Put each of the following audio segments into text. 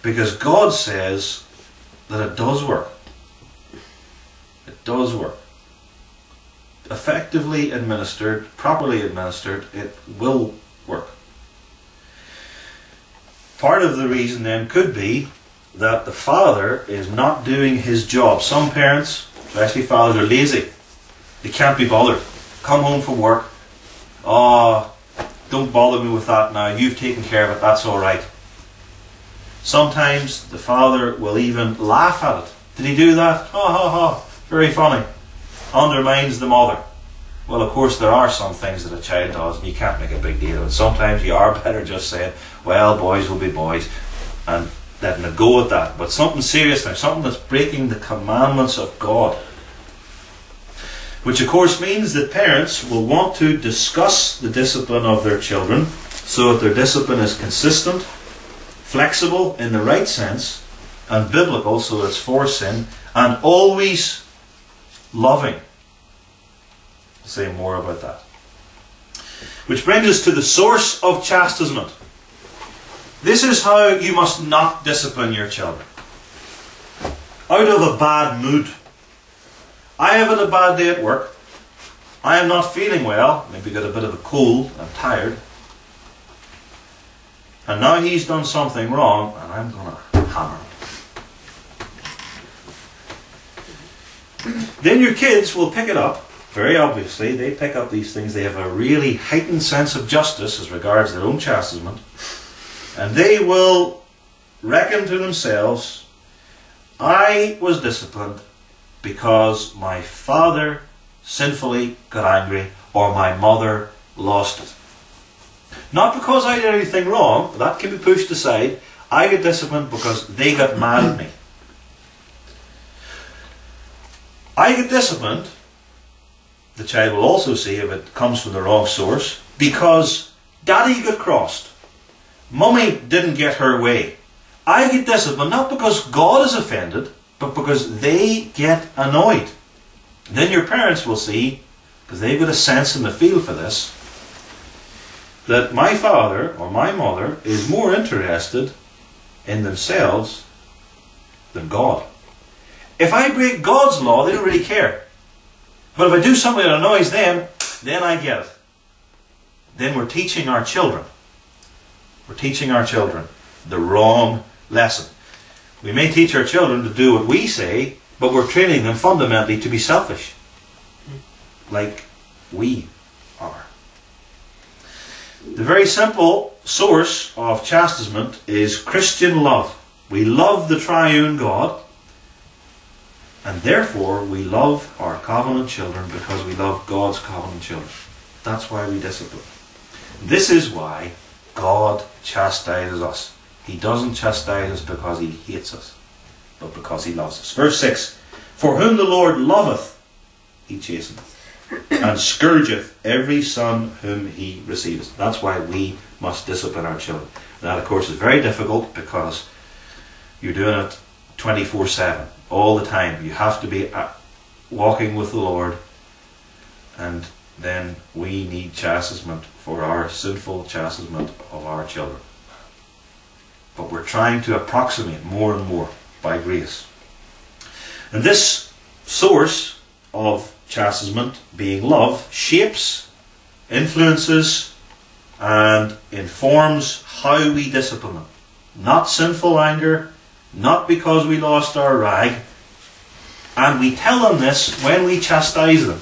Because God says that it does work. It does work. Effectively administered, properly administered, it will work. Part of the reason then could be that the father is not doing his job. Some parents, especially fathers, are lazy. They can't be bothered. Come home from work. Oh, don't bother me with that now. You've taken care of it. That's all right. Sometimes the father will even laugh at it. Did he do that? Ha ha ha. Very funny. Undermines the mother. Well, of course, there are some things that a child does and you can't make a big deal of it. Sometimes you are better just saying, well, boys will be boys, and letting it go at that. But something serious now, something that's breaking the commandments of God. Which of course means that parents will want to discuss the discipline of their children so that their discipline is consistent, flexible in the right sense, and biblical so that it's for sin, and always loving. I'll say more about that. Which brings us to the source of chastisement. This is how you must not discipline your children. Out of a bad mood. I have had a bad day at work. I am not feeling well. Maybe got a bit of a cold. I'm tired. And now he's done something wrong and I'm going to hammer him. Then your kids will pick it up. Very obviously, they pick up these things. They have a really heightened sense of justice as regards their own chastisement. And they will reckon to themselves, I was disciplined because my father sinfully got angry or my mother lost it. Not because I did anything wrong, that can be pushed aside. I get disciplined because they got mad at me. I get disciplined, the child will also see if it comes from the wrong source, because daddy got crossed. Mummy didn't get her way. I get disciplined not because God is offended, but because they get annoyed. Then your parents will see, because they've got a sense and a feel for this, that my father or my mother is more interested in themselves than God. If I break God's law, they don't really care. But if I do something that annoys them, then I get it. Then we're teaching our children. We're teaching our children the wrong lesson. We may teach our children to do what we say, but we're training them fundamentally to be selfish. Like we are. The very simple source of chastisement is Christian love. We love the triune God, and therefore we love our covenant children because we love God's covenant children. That's why we discipline. This is why God chastises us. He doesn't chastise us because he hates us, but because he loves us. Verse 6, for whom the Lord loveth, he chasteneth, and scourgeth every son whom he receiveth. That's why we must discipline our children. That, of course, is very difficult because you're doing it 24/7, all the time. You have to be walking with the Lord, and then we need chastisement for our sinful chastisement of our children. But we're trying to approximate more and more by grace. And this source of chastisement, being love, shapes, influences, and informs how we discipline them. Not sinful anger, not because we lost our rag. And we tell them this when we chastise them.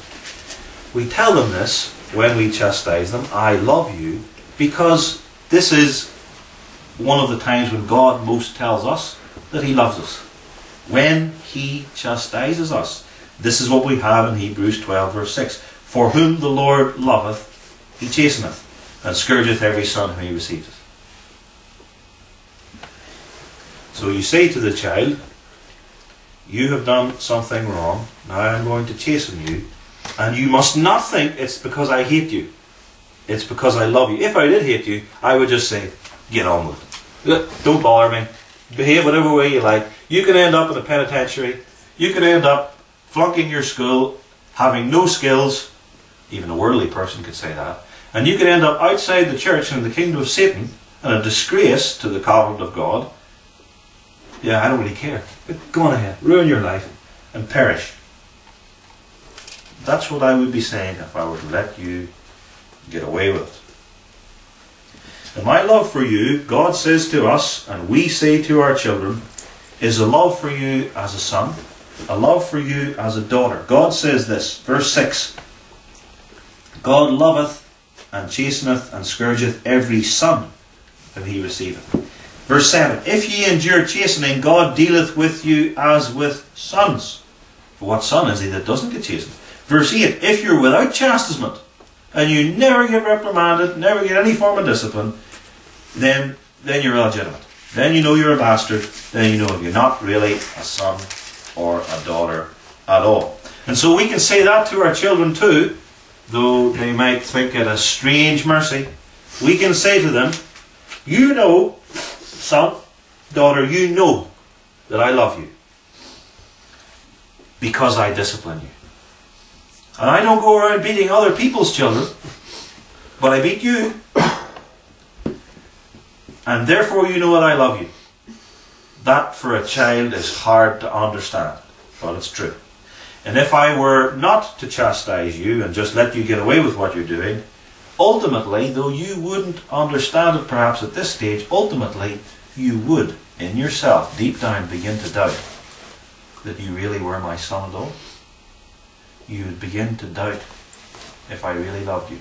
We tell them this when we chastise them. I love you, because this is one of the times when God most tells us that he loves us. When he chastises us. This is what we have in Hebrews 12 verse 6. For whom the Lord loveth, he chasteneth, and scourgeth every son whom he receiveth. So you say to the child, you have done something wrong, now I'm going to chasten you, and you must not think it's because I hate you. It's because I love you. If I did hate you, I would just say, get on with it. Don't bother me. Behave whatever way you like. You can end up in a penitentiary. You can end up flunking your school, having no skills. Even a worldly person could say that. And you can end up outside the church in the kingdom of Satan, and a disgrace to the covenant of God. Yeah, I don't really care. But go on ahead, ruin your life and perish. That's what I would be saying if I were to let you get away with it. And my love for you, God says to us, and we say to our children, is a love for you as a son, a love for you as a daughter. God says this, verse 6, God loveth and chasteneth and scourgeth every son whom he receiveth. Verse 7, if ye endure chastening, God dealeth with you as with sons. For what son is he that doesn't get chastened? Verse 8, if you're without chastisement, and you never get reprimanded, never get any form of discipline, then you're illegitimate. Then you know you're a bastard. Then you know you're not really a son or a daughter at all. And so we can say that to our children too, though they might think it a strange mercy. We can say to them, you know, son, daughter, you know that I love you because I discipline you. And I don't go around beating other people's children, but I beat you. And therefore you know that I love you. That for a child is hard to understand, but it's true. And if I were not to chastise you and just let you get away with what you're doing, ultimately, though you wouldn't understand it perhaps at this stage, ultimately you would, in yourself, deep down, begin to doubt that you really were my son and daughter. You would begin to doubt if I really loved you.